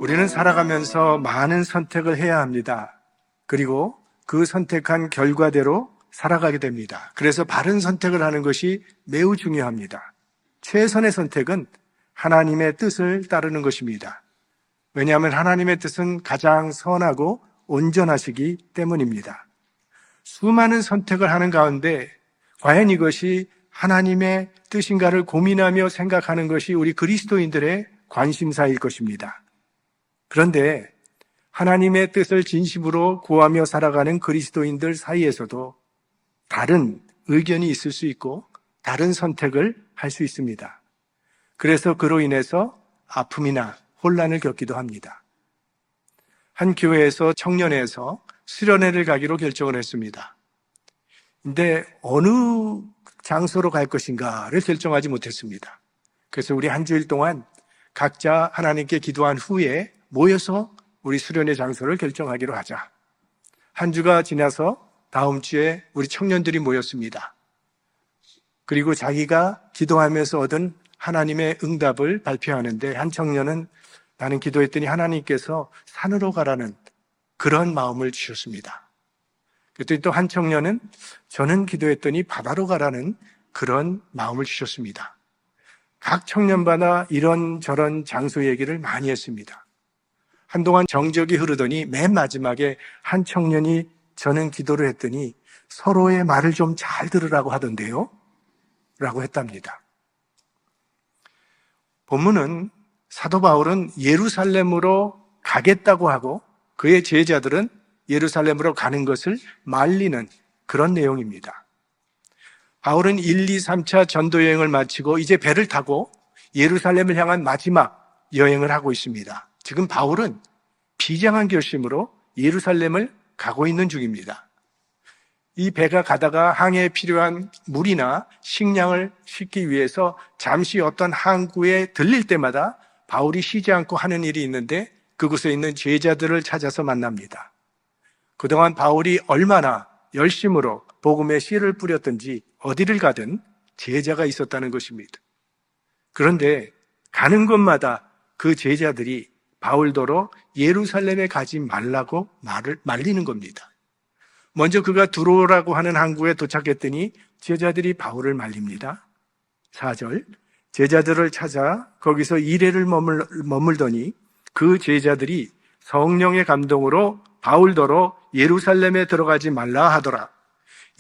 우리는 살아가면서 많은 선택을 해야 합니다. 그리고 그 선택한 결과대로 살아가게 됩니다. 그래서 바른 선택을 하는 것이 매우 중요합니다. 최선의 선택은 하나님의 뜻을 따르는 것입니다. 왜냐하면 하나님의 뜻은 가장 선하고 온전하시기 때문입니다. 수많은 선택을 하는 가운데 과연 이것이 하나님의 뜻인가를 고민하며 생각하는 것이 우리 그리스도인들의 관심사일 것입니다. 그런데 하나님의 뜻을 진심으로 구하며 살아가는 그리스도인들 사이에서도 다른 의견이 있을 수 있고 다른 선택을 할 수 있습니다. 그래서 그로 인해서 아픔이나 혼란을 겪기도 합니다. 한 교회에서 청년회에서 수련회를 가기로 결정을 했습니다. 근데 어느 장소로 갈 것인가를 결정하지 못했습니다. 그래서 우리 한 주일 동안 각자 하나님께 기도한 후에 모여서 우리 수련회 장소를 결정하기로 하자. 한 주가 지나서 다음 주에 우리 청년들이 모였습니다. 그리고 자기가 기도하면서 얻은 하나님의 응답을 발표하는데 한 청년은 나는 기도했더니 하나님께서 산으로 가라는 그런 마음을 주셨습니다. 그랬더니 또 한 청년은 저는 기도했더니 바다로 가라는 그런 마음을 주셨습니다. 각 청년마다 이런저런 장소 얘기를 많이 했습니다. 한동안 정적이 흐르더니 맨 마지막에 한 청년이 저는 기도를 했더니 서로의 말을 좀 잘 들으라고 하던데요? 라고 했답니다. 본문은 사도 바울은 예루살렘으로 가겠다고 하고 그의 제자들은 예루살렘으로 가는 것을 말리는 그런 내용입니다. 바울은 1, 2, 3차 전도 여행을 마치고 이제 배를 타고 예루살렘을 향한 마지막 여행을 하고 있습니다. 지금 바울은 비장한 결심으로 예루살렘을 가고 있는 중입니다. 이 배가 가다가 항해에 필요한 물이나 식량을 싣기 위해서 잠시 어떤 항구에 들릴 때마다 바울이 쉬지 않고 하는 일이 있는데 그곳에 있는 제자들을 찾아서 만납니다. 그동안 바울이 얼마나 열심으로 복음의 씨를 뿌렸든지 어디를 가든 제자가 있었다는 것입니다. 그런데 가는 곳마다 그 제자들이 바울더러 예루살렘에 가지 말라고 말리는 겁니다. 먼저 그가 들어오라고 하는 항구에 도착했더니 제자들이 바울을 말립니다. 4절, 제자들을 찾아 거기서 이레를 머물더니 그 제자들이 성령의 감동으로 바울더러 예루살렘에 들어가지 말라 하더라.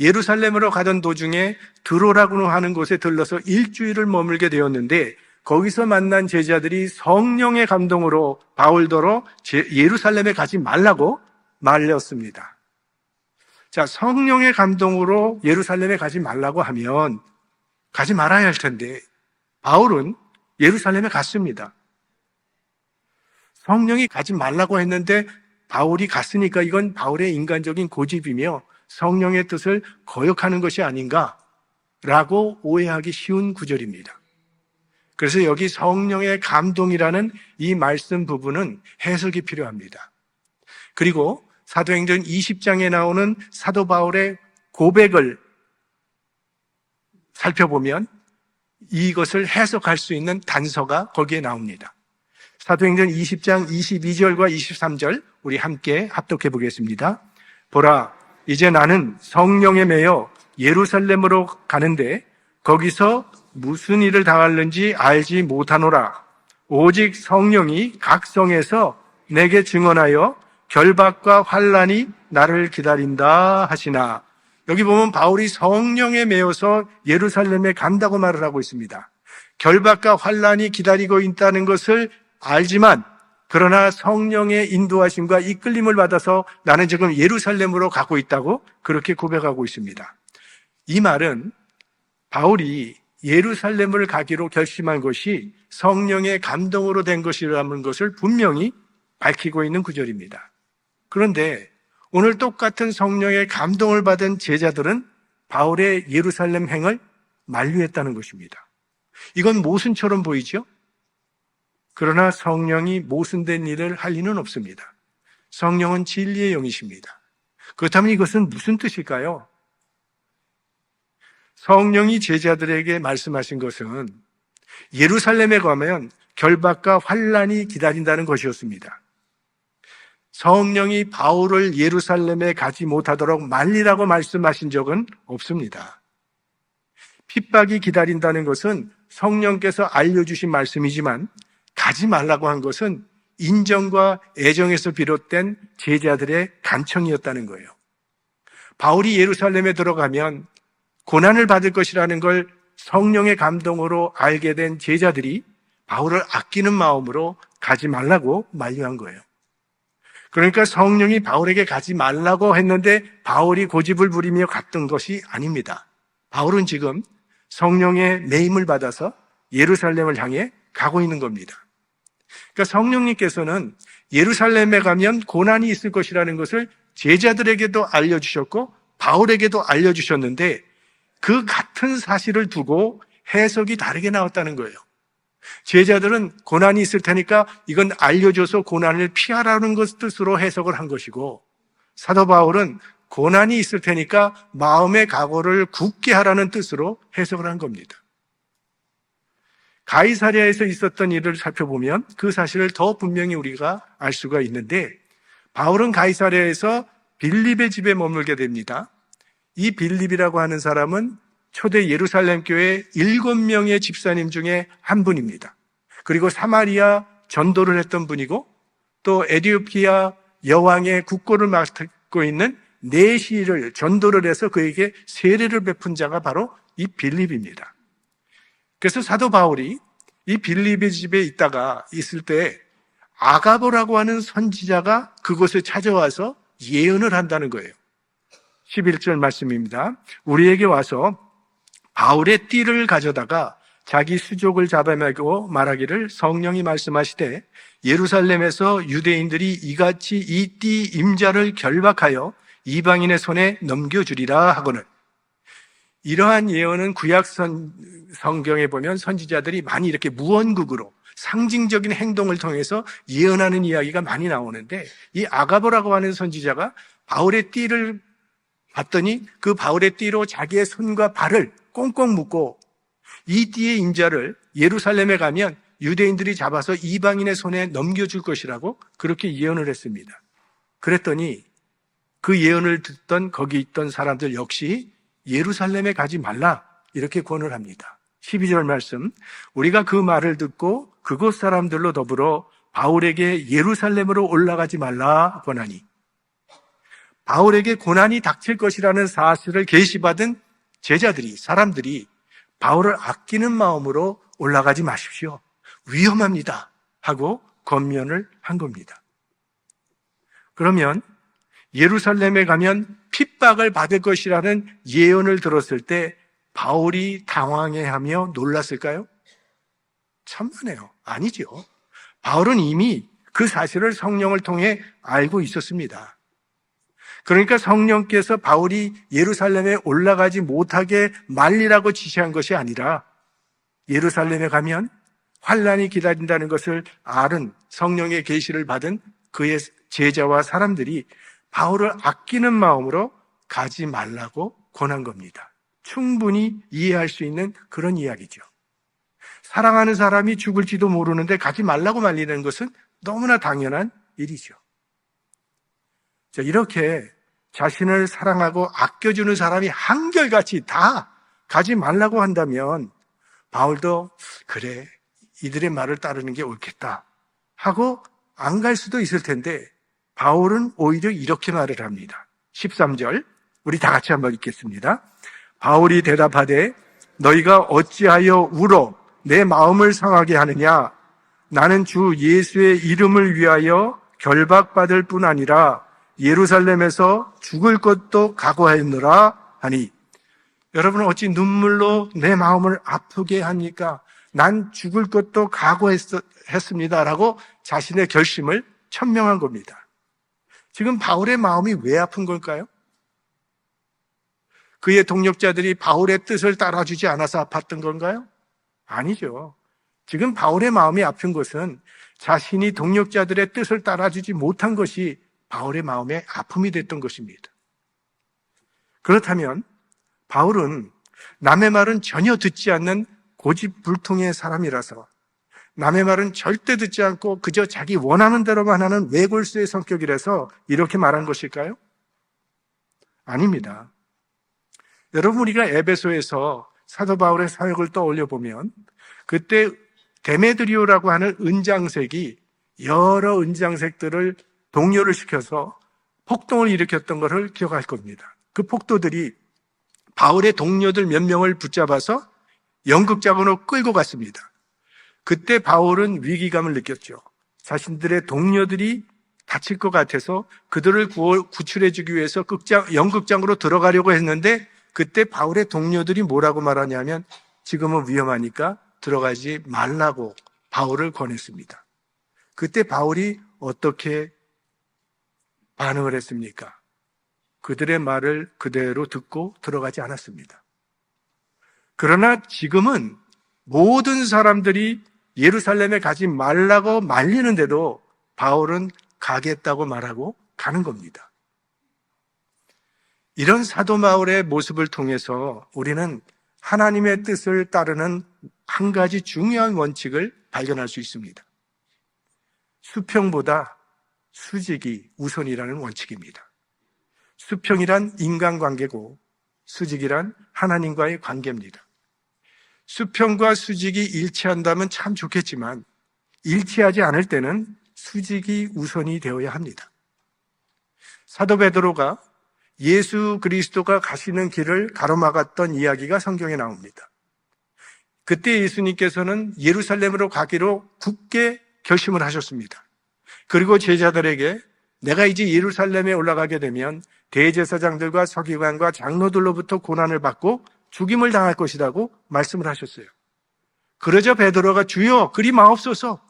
예루살렘으로 가던 도중에 들어오라고 하는 곳에 들러서 일주일을 머물게 되었는데 거기서 만난 제자들이 성령의 감동으로 바울더러 예루살렘에 가지 말라고 말렸습니다. 자, 성령의 감동으로 예루살렘에 가지 말라고 하면 가지 말아야 할 텐데 바울은 예루살렘에 갔습니다. 성령이 가지 말라고 했는데 바울이 갔으니까 이건 바울의 인간적인 고집이며 성령의 뜻을 거역하는 것이 아닌가라고 오해하기 쉬운 구절입니다. 그래서 여기 성령의 감동이라는 이 말씀 부분은 해석이 필요합니다. 그리고 사도행전 20장에 나오는 사도 바울의 고백을 살펴보면 이것을 해석할 수 있는 단서가 거기에 나옵니다. 사도행전 20장 22절과 23절 우리 함께 합독해 보겠습니다. 보라, 이제 나는 성령에 매여 예루살렘으로 가는데 거기서 무슨 일을 당하는지 알지 못하노라. 오직 성령이 각 성에서 내게 증언하여 결박과 환난이 나를 기다린다 하시나. 여기 보면 바울이 성령에 매여서 예루살렘에 간다고 말을 하고 있습니다. 결박과 환난이 기다리고 있다는 것을 알지만 그러나 성령의 인도하심과 이끌림을 받아서 나는 지금 예루살렘으로 가고 있다고 그렇게 고백하고 있습니다. 이 말은 바울이 예루살렘을 가기로 결심한 것이 성령의 감동으로 된 것이라는 것을 분명히 밝히고 있는 구절입니다. 그런데 오늘 똑같은 성령의 감동을 받은 제자들은 바울의 예루살렘 행을 만류했다는 것입니다. 이건 모순처럼 보이죠? 그러나 성령이 모순된 일을 할 리는 없습니다. 성령은 진리의 영이십니다. 그렇다면 이것은 무슨 뜻일까요? 성령이 제자들에게 말씀하신 것은 예루살렘에 가면 결박과 환란이 기다린다는 것이었습니다. 성령이 바울을 예루살렘에 가지 못하도록 말리라고 말씀하신 적은 없습니다. 핍박이 기다린다는 것은 성령께서 알려주신 말씀이지만 가지 말라고 한 것은 인정과 애정에서 비롯된 제자들의 간청이었다는 거예요. 바울이 예루살렘에 들어가면 고난을 받을 것이라는 걸 성령의 감동으로 알게 된 제자들이 바울을 아끼는 마음으로 가지 말라고 만류한 거예요. 그러니까 성령이 바울에게 가지 말라고 했는데 바울이 고집을 부리며 갔던 것이 아닙니다. 바울은 지금 성령의 매임을 받아서 예루살렘을 향해 가고 있는 겁니다. 그러니까 성령님께서는 예루살렘에 가면 고난이 있을 것이라는 것을 제자들에게도 알려주셨고 바울에게도 알려주셨는데 그 같은 사실을 두고 해석이 다르게 나왔다는 거예요. 제자들은 고난이 있을 테니까 이건 알려줘서 고난을 피하라는 것 뜻으로 해석을 한 것이고, 사도 바울은 고난이 있을 테니까 마음의 각오를 굳게 하라는 뜻으로 해석을 한 겁니다. 가이사랴에서 있었던 일을 살펴보면 그 사실을 더 분명히 우리가 알 수가 있는데, 바울은 가이사랴에서 빌립의 집에 머물게 됩니다. 이 빌립이라고 하는 사람은 초대 예루살렘 교회 7명의 집사님 중에 한 분입니다. 그리고 사마리아 전도를 했던 분이고 또 에티오피아 여왕의 국고를 맡고 있는 네시를 전도를 해서 그에게 세례를 베푼 자가 바로 이 빌립입니다. 그래서 사도 바울이 이 빌립의 집에 있을 때 아가보라고 하는 선지자가 그곳에 찾아와서 예언을 한다는 거예요. 11절 말씀입니다. 우리에게 와서 바울의 띠를 가져다가 자기 수족을 잡아매고 말하기를 성령이 말씀하시되 예루살렘에서 유대인들이 이같이 이 띠 임자를 결박하여 이방인의 손에 넘겨주리라 하거늘. 이러한 예언은 구약 성경에 보면 선지자들이 많이 이렇게 무언극으로 상징적인 행동을 통해서 예언하는 이야기가 많이 나오는데, 이 아가보라고 하는 선지자가 바울의 띠를 봤더니 그 바울의 띠로 자기의 손과 발을 꽁꽁 묶고 이 띠의 임자를 예루살렘에 가면 유대인들이 잡아서 이방인의 손에 넘겨줄 것이라고 그렇게 예언을 했습니다. 그랬더니 그 예언을 듣던 거기 있던 사람들 역시 예루살렘에 가지 말라 이렇게 권을 합니다. 12절 말씀, 우리가 그 말을 듣고 그곳 사람들로 더불어 바울에게 예루살렘으로 올라가지 말라 권하니, 바울에게 고난이 닥칠 것이라는 사실을 계시받은 제자들이, 사람들이 바울을 아끼는 마음으로 올라가지 마십시오. 위험합니다. 하고 권면을 한 겁니다. 그러면 예루살렘에 가면 핍박을 받을 것이라는 예언을 들었을 때 바울이 당황해하며 놀랐을까요? 천만에요. 아니죠. 바울은 이미 그 사실을 성령을 통해 알고 있었습니다. 그러니까 성령께서 바울이 예루살렘에 올라가지 못하게 말리라고 지시한 것이 아니라 예루살렘에 가면 환란이 기다린다는 것을 아는, 성령의 계시를 받은 그의 제자와 사람들이 바울을 아끼는 마음으로 가지 말라고 권한 겁니다. 충분히 이해할 수 있는 그런 이야기죠. 사랑하는 사람이 죽을지도 모르는데 가지 말라고 말리는 것은 너무나 당연한 일이죠. 자, 이렇게 자신을 사랑하고 아껴주는 사람이 한결같이 다 가지 말라고 한다면 바울도 그래, 이들의 말을 따르는 게 옳겠다 하고 안 갈 수도 있을 텐데, 바울은 오히려 이렇게 말을 합니다. 13절 우리 다 같이 한번 읽겠습니다. 바울이 대답하되 너희가 어찌하여 울어 내 마음을 상하게 하느냐? 나는 주 예수의 이름을 위하여 결박받을 뿐 아니라 예루살렘에서 죽을 것도 각오하였노라 하니. 여러분은 어찌 눈물로 내 마음을 아프게 합니까? 난 죽을 것도 각오했습니다라고 자신의 결심을 천명한 겁니다. 지금 바울의 마음이 왜 아픈 걸까요? 그의 동력자들이 바울의 뜻을 따라주지 않아서 아팠던 건가요? 아니죠. 지금 바울의 마음이 아픈 것은 자신이 동력자들의 뜻을 따라주지 못한 것이 바울의 마음의 아픔이 됐던 것입니다. 그렇다면 바울은 남의 말은 전혀 듣지 않는 고집불통의 사람이라서 남의 말은 절대 듣지 않고 그저 자기 원하는 대로만 하는 외골수의 성격이라서 이렇게 말한 것일까요? 아닙니다. 여러분, 우리가 에베소에서 사도 바울의 사역을 떠올려 보면 그때 데메드리오라고 하는 은장색이 여러 은장색들을 동요를 시켜서 폭동을 일으켰던 것을 기억할 겁니다. 그 폭도들이 바울의 동료들 몇 명을 붙잡아서 연극장으로 끌고 갔습니다. 그때 바울은 위기감을 느꼈죠. 자신들의 동료들이 다칠 것 같아서 그들을 구출해주기 위해서 연극장으로 들어가려고 했는데 그때 바울의 동료들이 뭐라고 말하냐면 지금은 위험하니까 들어가지 말라고 바울을 권했습니다. 그때 바울이 어떻게 반응을 했습니까? 그들의 말을 그대로 듣고 들어가지 않았습니다. 그러나 지금은 모든 사람들이 예루살렘에 가지 말라고 말리는데도 바울은 가겠다고 말하고 가는 겁니다. 이런 사도 바울의 모습을 통해서 우리는 하나님의 뜻을 따르는 한 가지 중요한 원칙을 발견할 수 있습니다. 수평보다 수직이 우선이라는 원칙입니다. 수평이란 인간관계고 수직이란 하나님과의 관계입니다. 수평과 수직이 일치한다면 참 좋겠지만 일치하지 않을 때는 수직이 우선이 되어야 합니다. 사도 베드로가 예수 그리스도가 가시는 길을 가로막았던 이야기가 성경에 나옵니다. 그때 예수님께서는 예루살렘으로 가기로 굳게 결심을 하셨습니다. 그리고 제자들에게 내가 이제 예루살렘에 올라가게 되면 대제사장들과 서기관과 장로들로부터 고난을 받고 죽임을 당할 것이라고 말씀을 하셨어요. 그러자 베드로가 주여 그리 마옵소서.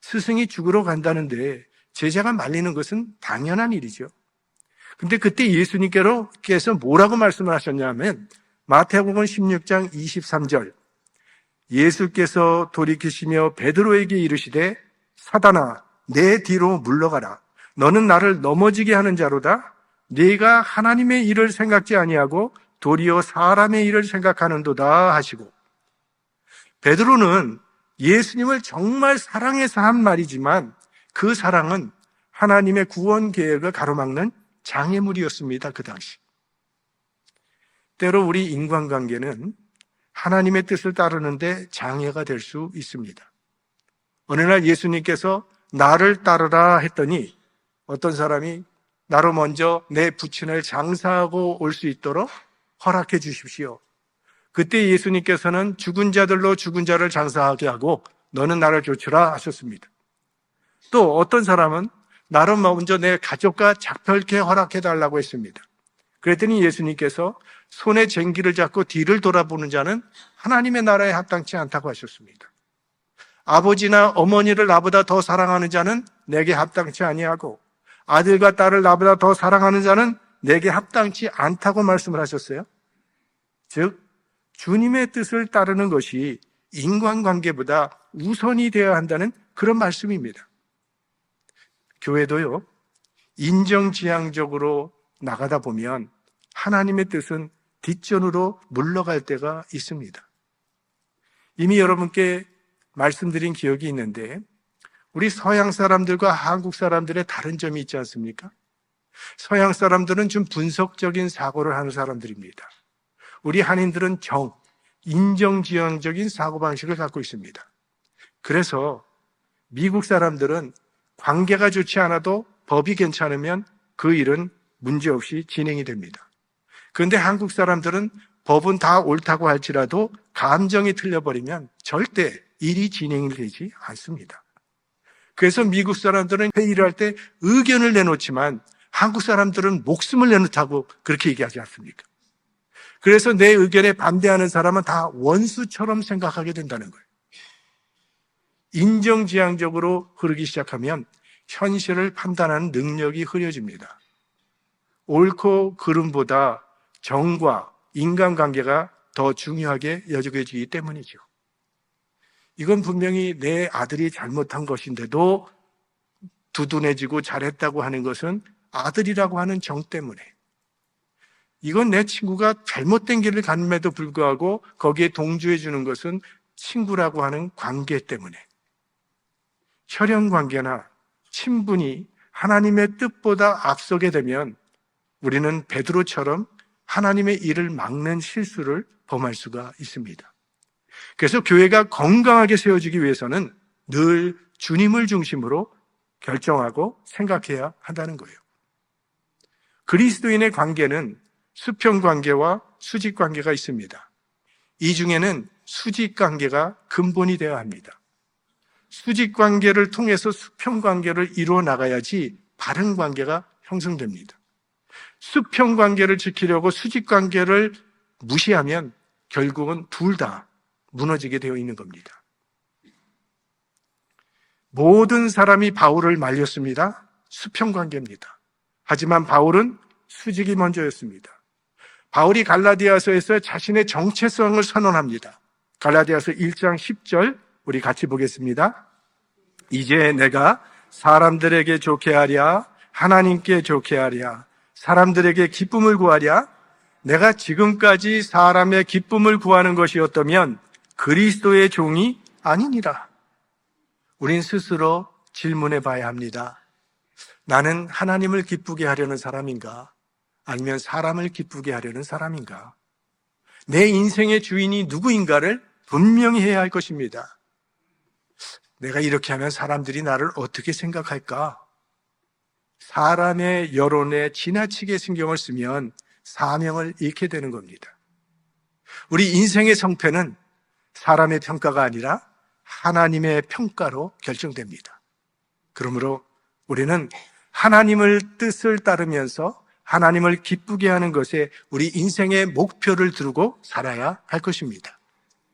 스승이 죽으러 간다는데 제자가 말리는 것은 당연한 일이죠. 근데 그때 예수님께서 뭐라고 말씀을 하셨냐면 마태복음 16장 23절 예수께서 돌이키시며 베드로에게 이르시되 사단아 내 뒤로 물러가라. 너는 나를 넘어지게 하는 자로다. 네가 하나님의 일을 생각지 아니하고 도리어 사람의 일을 생각하는도다 하시고 베드로는 예수님을 정말 사랑해서 한 말이지만 그 사랑은 하나님의 구원 계획을 가로막는 장애물이었습니다. 그 당시. 때로 우리 인간관계는 하나님의 뜻을 따르는데 장애가 될 수 있습니다. 어느 날 예수님께서 나를 따르라 했더니 어떤 사람이 나로 먼저 내 부친을 장사하고 올 수 있도록 허락해 주십시오. 그때 예수님께서는 죽은 자들로 죽은 자를 장사하게 하고 너는 나를 쫓으라 하셨습니다. 또 어떤 사람은 나로 먼저 내 가족과 작별케 허락해 달라고 했습니다. 그랬더니 예수님께서 손에 쟁기를 잡고 뒤를 돌아보는 자는 하나님의 나라에 합당치 않다고 하셨습니다. 아버지나 어머니를 나보다 더 사랑하는 자는 내게 합당치 아니하고 아들과 딸을 나보다 더 사랑하는 자는 내게 합당치 않다고 말씀을 하셨어요. 즉 주님의 뜻을 따르는 것이 인간관계보다 우선이 되어야 한다는 그런 말씀입니다. 교회도요, 인정지향적으로 나가다 보면 하나님의 뜻은 뒷전으로 물러갈 때가 있습니다. 이미 여러분께 말씀드린 기억이 있는데 우리 서양 사람들과 한국 사람들의 다른 점이 있지 않습니까? 서양 사람들은 좀 분석적인 사고를 하는 사람들입니다. 우리 한인들은 인정지향적인 사고방식을 갖고 있습니다. 그래서 미국 사람들은 관계가 좋지 않아도 법이 괜찮으면 그 일은 문제없이 진행이 됩니다. 그런데 한국 사람들은 법은 다 옳다고 할지라도 감정이 틀려버리면 절대 일이 진행이 되지 않습니다. 그래서 미국 사람들은 회의를 할 때 의견을 내놓지만 한국 사람들은 목숨을 내놓다고 그렇게 얘기하지 않습니까? 그래서 내 의견에 반대하는 사람은 다 원수처럼 생각하게 된다는 거예요. 인정지향적으로 흐르기 시작하면 현실을 판단하는 능력이 흐려집니다. 옳고 그름보다 정과 인간관계가 더 중요하게 여겨지기 때문이죠. 이건 분명히 내 아들이 잘못한 것인데도 두둔해지고 잘했다고 하는 것은 아들이라고 하는 정 때문에, 이건 내 친구가 잘못된 길을 갔음에도 불구하고 거기에 동조해 주는 것은 친구라고 하는 관계 때문에, 혈연 관계나 친분이 하나님의 뜻보다 앞서게 되면 우리는 베드로처럼 하나님의 일을 막는 실수를 범할 수가 있습니다. 그래서 교회가 건강하게 세워지기 위해서는 늘 주님을 중심으로 결정하고 생각해야 한다는 거예요. 그리스도인의 관계는 수평 관계와 수직 관계가 있습니다. 이 중에는 수직 관계가 근본이 되어야 합니다. 수직 관계를 통해서 수평 관계를 이루어 나가야지 바른 관계가 형성됩니다. 수평 관계를 지키려고 수직 관계를 무시하면 결국은 둘 다 무너지게 되어 있는 겁니다. 모든 사람이 바울을 말렸습니다. 수평 관계입니다. 하지만 바울은 수직이 먼저였습니다. 바울이 갈라디아서에서 자신의 정체성을 선언합니다. 갈라디아서 1장 10절 우리 같이 보겠습니다. 이제 내가 사람들에게 좋게 하랴, 하나님께 좋게 하랴, 사람들에게 기쁨을 구하랴. 내가 지금까지 사람의 기쁨을 구하는 것이었다면 그리스도의 종이 아니니라. 우린 스스로 질문해 봐야 합니다. 나는 하나님을 기쁘게 하려는 사람인가? 아니면 사람을 기쁘게 하려는 사람인가? 내 인생의 주인이 누구인가를 분명히 해야 할 것입니다. 내가 이렇게 하면 사람들이 나를 어떻게 생각할까? 사람의 여론에 지나치게 신경을 쓰면 사명을 잃게 되는 겁니다. 우리 인생의 성패는 사람의 평가가 아니라 하나님의 평가로 결정됩니다. 그러므로 우리는 하나님을 뜻을 따르면서 하나님을 기쁘게 하는 것에 우리 인생의 목표를 두고 살아야 할 것입니다.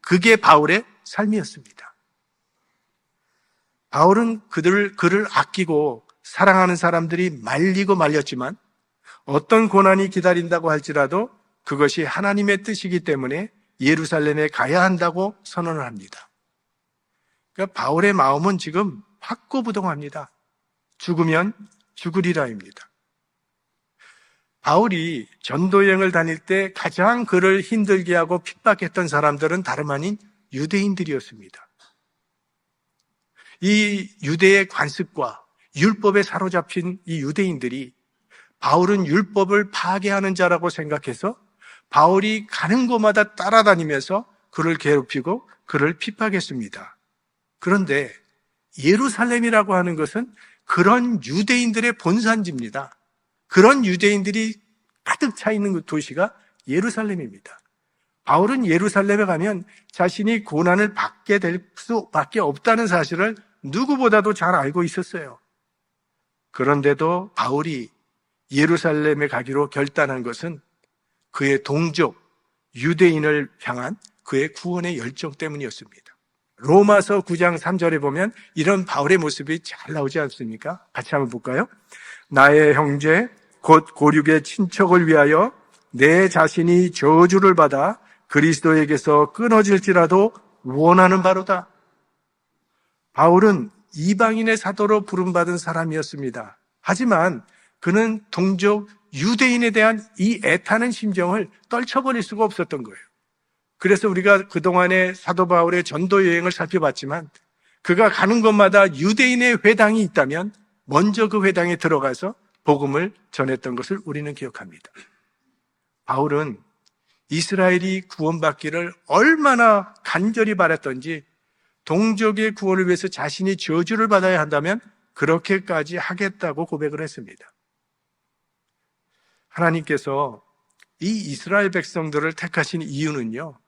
그게 바울의 삶이었습니다. 바울은 그를 아끼고 사랑하는 사람들이 말리고 말렸지만 어떤 고난이 기다린다고 할지라도 그것이 하나님의 뜻이기 때문에 예루살렘에 가야 한다고 선언을 합니다. 그러니까 바울의 마음은 지금 확고부동합니다. 죽으면 죽으리라입니다. 바울이 전도여행을 다닐 때 가장 그를 힘들게 하고 핍박했던 사람들은 다름 아닌 유대인들이었습니다. 이 유대의 관습과 율법에 사로잡힌 이 유대인들이 바울은 율법을 파괴하는 자라고 생각해서 바울이 가는 곳마다 따라다니면서 그를 괴롭히고 그를 핍박했습니다. 그런데 예루살렘이라고 하는 것은 그런 유대인들의 본산지입니다. 그런 유대인들이 가득 차 있는 그 도시가 예루살렘입니다. 바울은 예루살렘에 가면 자신이 고난을 받게 될 수밖에 없다는 사실을 누구보다도 잘 알고 있었어요. 그런데도 바울이 예루살렘에 가기로 결단한 것은 그의 동족 유대인을 향한 그의 구원의 열정 때문이었습니다. 로마서 9장 3절에 보면 이런 바울의 모습이 잘 나오지 않습니까? 같이 한번 볼까요? 나의 형제 곧 고륙의 친척을 위하여 내 자신이 저주를 받아 그리스도에게서 끊어질지라도 원하는 바로다. 바울은 이방인의 사도로 부름받은 사람이었습니다. 하지만 그는 동족 유대인에 대한 이 애타는 심정을 떨쳐버릴 수가 없었던 거예요. 그래서 우리가 그동안의 사도 바울의 전도 여행을 살펴봤지만 그가 가는 곳마다 유대인의 회당이 있다면 먼저 그 회당에 들어가서 복음을 전했던 것을 우리는 기억합니다. 바울은 이스라엘이 구원받기를 얼마나 간절히 바랐던지 동족의 구원을 위해서 자신이 저주를 받아야 한다면 그렇게까지 하겠다고 고백을 했습니다. 하나님께서 이 이스라엘 백성들을 택하신 이유는요,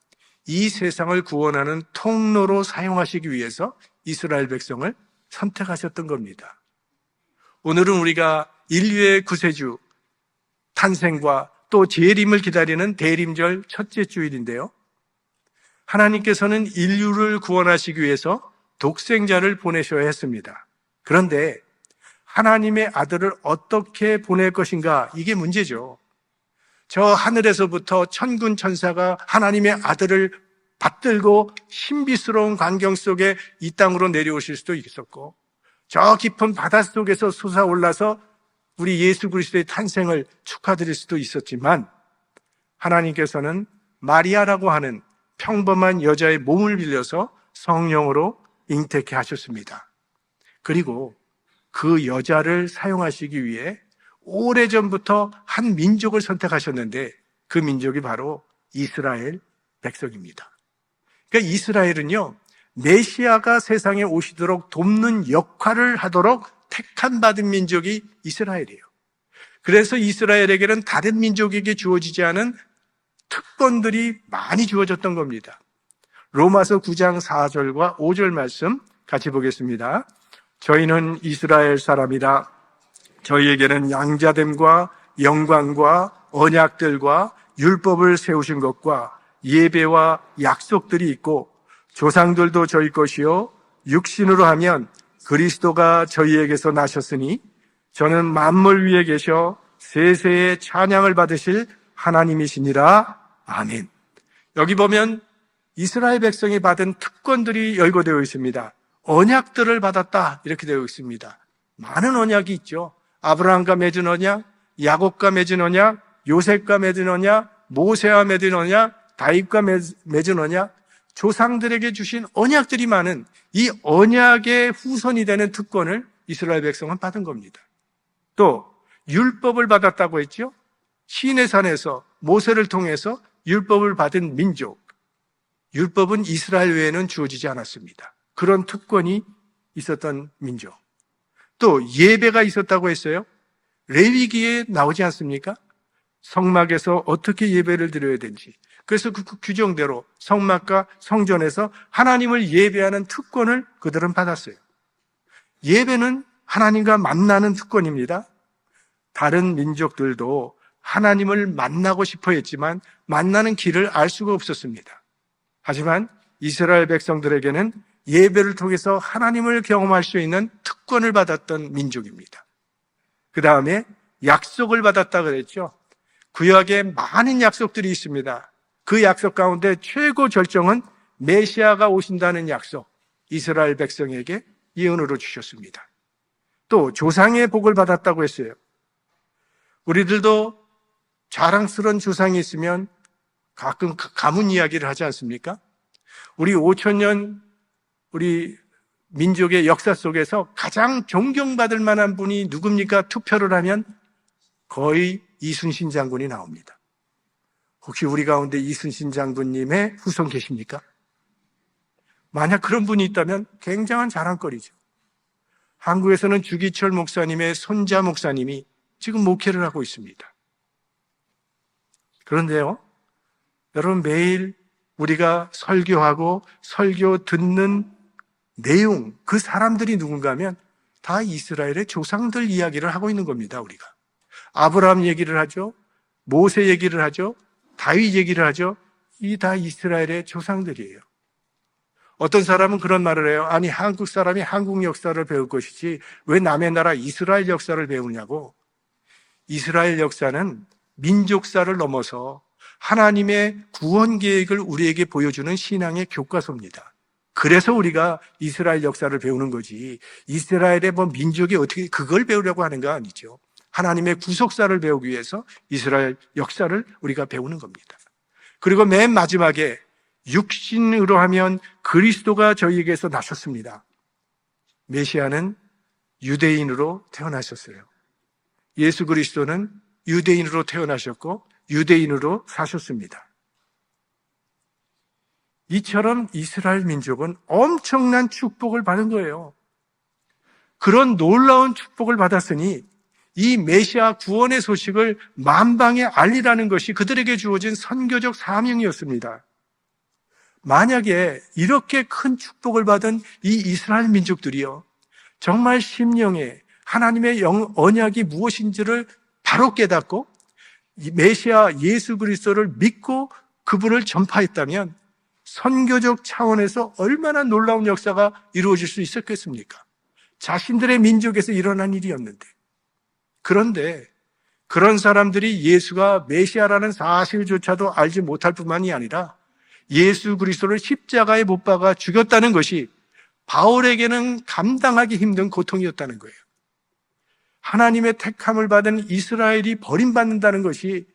이 세상을 구원하는 통로로 사용하시기 위해서 이스라엘 백성을 선택하셨던 겁니다. 오늘은 우리가 인류의 구세주 탄생과 또 재림을 기다리는 대림절 첫째 주일인데요. 하나님께서는 인류를 구원하시기 위해서 독생자를 보내셔야 했습니다. 그런데 하나님의 아들을 어떻게 보낼 것인가? 이게 문제죠. 저 하늘에서부터 천군 천사가 하나님의 아들을 받들고 신비스러운 광경 속에 이 땅으로 내려오실 수도 있었고, 저 깊은 바닷속에서 솟아올라서 우리 예수 그리스도의 탄생을 축하드릴 수도 있었지만, 하나님께서는 마리아라고 하는 평범한 여자의 몸을 빌려서 성령으로 잉태케 하셨습니다. 그리고 그 여자를 사용하시기 위해 오래전부터 한 민족을 선택하셨는데 그 민족이 바로 이스라엘 백성입니다. 그러니까 이스라엘은요, 메시아가 세상에 오시도록 돕는 역할을 하도록 택함 받은 민족이 이스라엘이에요. 그래서 이스라엘에게는 다른 민족에게 주어지지 않은 특권들이 많이 주어졌던 겁니다. 로마서 9장 4절과 5절 말씀 같이 보겠습니다. 저희는 이스라엘 사람이라 저희에게는 양자됨과 영광과 언약들과 율법을 세우신 것과 예배와 약속들이 있고 조상들도 저희 것이요 육신으로 하면 그리스도가 저희에게서 나셨으니 저는 만물 위에 계셔 세세의 찬양을 받으실 하나님이시니라. 아멘. 여기 보면 이스라엘 백성이 받은 특권들이 열거되어 있습니다. 언약들을 받았다 이렇게 되어 있습니다. 많은 언약이 있죠. 아브라함과 맺은 언약, 야곱과 맺은 언약, 요셉과 맺은 언약, 모세와 맺은 언약, 다윗과 맺은 언약, 조상들에게 주신 언약들이 많은 이 언약의 후손이 되는 특권을 이스라엘 백성은 받은 겁니다. 또 율법을 받았다고 했죠. 시내산에서 모세를 통해서 율법을 받은 민족, 율법은 이스라엘 외에는 주어지지 않았습니다. 그런 특권이 있었던 민족. 또 예배가 있었다고 했어요. 레위기에 나오지 않습니까? 성막에서 어떻게 예배를 드려야 되는지. 그래서 그 규정대로 성막과 성전에서 하나님을 예배하는 특권을 그들은 받았어요. 예배는 하나님과 만나는 특권입니다. 다른 민족들도 하나님을 만나고 싶어 했지만 만나는 길을 알 수가 없었습니다. 하지만 이스라엘 백성들에게는 예배를 통해서 하나님을 경험할 수 있는 특권을 받았던 민족입니다. 그 다음에 약속을 받았다 그랬죠. 구약에 많은 약속들이 있습니다. 그 약속 가운데 최고 절정은 메시아가 오신다는 약속, 이스라엘 백성에게 예언으로 주셨습니다. 또 조상의 복을 받았다고 했어요. 우리들도 자랑스러운 조상이 있으면 가끔 가문 이야기를 하지 않습니까? 우리 5,000년 우리 민족의 역사 속에서 가장 존경받을 만한 분이 누굽니까? 투표를 하면 거의 이순신 장군이 나옵니다. 혹시 우리 가운데 이순신 장군님의 후손 계십니까? 만약 그런 분이 있다면 굉장한 자랑거리죠. 한국에서는 주기철 목사님의 손자 목사님이 지금 목회를 하고 있습니다. 그런데요, 여러분 매일 우리가 설교하고 설교 듣는 내용, 그 사람들이 누군가 하면 다 이스라엘의 조상들 이야기를 하고 있는 겁니다, 우리가. 아브라함 얘기를 하죠. 모세 얘기를 하죠. 다윗 얘기를 하죠. 이 다 이스라엘의 조상들이에요. 어떤 사람은 그런 말을 해요. 아니, 한국 사람이 한국 역사를 배울 것이지 왜 남의 나라 이스라엘 역사를 배우냐고. 이스라엘 역사는 민족사를 넘어서 하나님의 구원 계획을 우리에게 보여주는 신앙의 교과서입니다. 그래서 우리가 이스라엘 역사를 배우는 거지, 이스라엘의 민족이 어떻게 그걸 배우려고 하는 거 아니죠. 하나님의 구속사를 배우기 위해서 이스라엘 역사를 우리가 배우는 겁니다. 그리고 맨 마지막에 육신으로 하면 그리스도가 저희에게서 나셨습니다. 메시아는 유대인으로 태어나셨어요. 예수 그리스도는 유대인으로 태어나셨고 유대인으로 사셨습니다. 이처럼 이스라엘 민족은 엄청난 축복을 받은 거예요. 그런 놀라운 축복을 받았으니 이 메시아 구원의 소식을 만방에 알리라는 것이 그들에게 주어진 선교적 사명이었습니다. 만약에 이렇게 큰 축복을 받은 이 이스라엘 민족들이요, 정말 심령에 하나님의 언약이 무엇인지를 바로 깨닫고 메시아 예수 그리스도를 믿고 그분을 전파했다면 선교적 차원에서 얼마나 놀라운 역사가 이루어질 수 있었겠습니까? 자신들의 민족에서 일어난 일이었는데. 그런데 그런 사람들이 예수가 메시아라는 사실조차도 알지 못할 뿐만이 아니라 예수 그리스도를 십자가에 못 박아 죽였다는 것이 바울에게는 감당하기 힘든 고통이었다는 거예요. 하나님의 택함을 받은 이스라엘이 버림받는다는 것이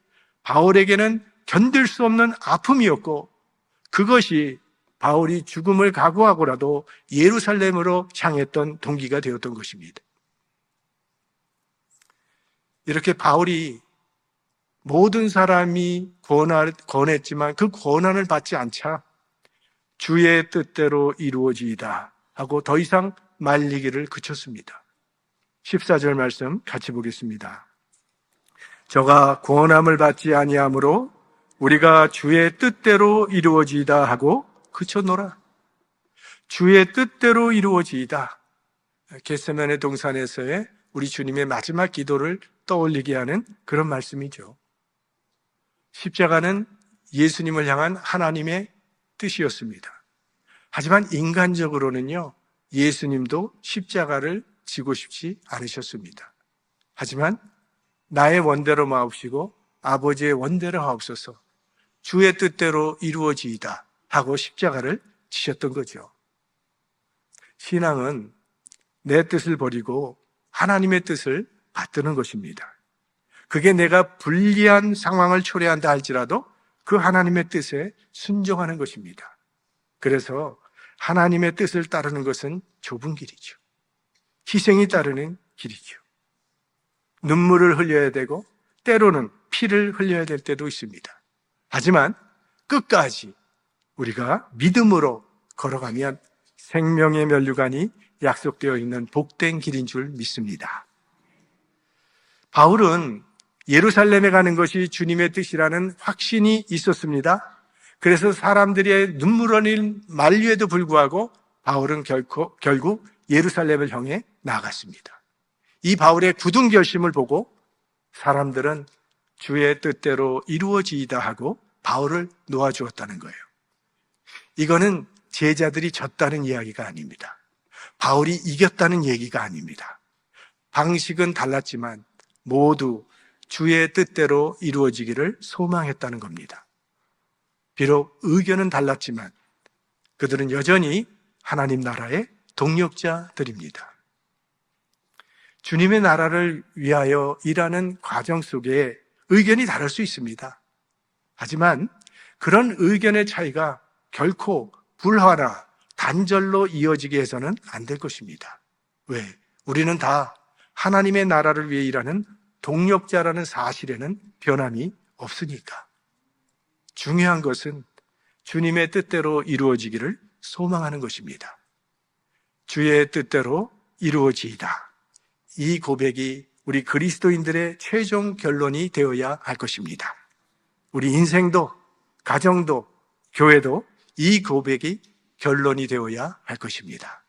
바울에게는 견딜 수 없는 아픔이었고, 그것이 바울이 죽음을 각오하고라도 예루살렘으로 향했던 동기가 되었던 것입니다. 이렇게 바울이 모든 사람이 권했지만 그 권한을 받지 않자 주의 뜻대로 이루어지이다 하고 더 이상 말리기를 그쳤습니다. 14절 말씀 같이 보겠습니다. 저가 권함을 받지 아니하므로 우리가 주의 뜻대로 이루어지이다 하고 그쳤노라. 주의 뜻대로 이루어지이다. 겟세마네 동산에서의 우리 주님의 마지막 기도를 떠올리게 하는 그런 말씀이죠. 십자가는 예수님을 향한 하나님의 뜻이었습니다. 하지만 인간적으로는요, 예수님도 십자가를 지고 싶지 않으셨습니다. 하지만 나의 원대로 마옵시고 아버지의 원대로 하옵소서, 주의 뜻대로 이루어지이다 하고 십자가를 지셨던 거죠. 신앙은 내 뜻을 버리고 하나님의 뜻을 받드는 것입니다. 그게 내가 불리한 상황을 초래한다 할지라도 그 하나님의 뜻에 순종하는 것입니다. 그래서 하나님의 뜻을 따르는 것은 좁은 길이죠. 희생이 따르는 길이죠. 눈물을 흘려야 되고 때로는 피를 흘려야 될 때도 있습니다. 하지만 끝까지 우리가 믿음으로 걸어가면 생명의 면류관이 약속되어 있는 복된 길인 줄 믿습니다. 바울은 예루살렘에 가는 것이 주님의 뜻이라는 확신이 있었습니다. 그래서 사람들의 눈물 흘린 만류에도 불구하고 바울은 결국 예루살렘을 향해 나아갔습니다. 이 바울의 굳은 결심을 보고 사람들은 주의 뜻대로 이루어지이다 하고 바울을 놓아주었다는 거예요. 이거는 제자들이 졌다는 이야기가 아닙니다. 바울이 이겼다는 얘기가 아닙니다. 방식은 달랐지만 모두 주의 뜻대로 이루어지기를 소망했다는 겁니다. 비록 의견은 달랐지만 그들은 여전히 하나님 나라의 동력자들입니다. 주님의 나라를 위하여 일하는 과정 속에 의견이 다를 수 있습니다. 하지만 그런 의견의 차이가 결코 불화나 단절로 이어지게 해서는 안 될 것입니다. 왜? 우리는 다 하나님의 나라를 위해 일하는 동력자라는 사실에는 변함이 없으니까. 중요한 것은 주님의 뜻대로 이루어지기를 소망하는 것입니다. 주의 뜻대로 이루어지이다. 이 고백이 우리 그리스도인들의 최종 결론이 되어야 할 것입니다. 우리 인생도, 가정도, 교회도 이 고백이 결론이 되어야 할 것입니다.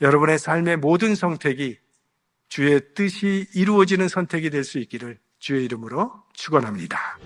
여러분의 삶의 모든 선택이 주의 뜻이 이루어지는 선택이 될 수 있기를 주의 이름으로 축원합니다.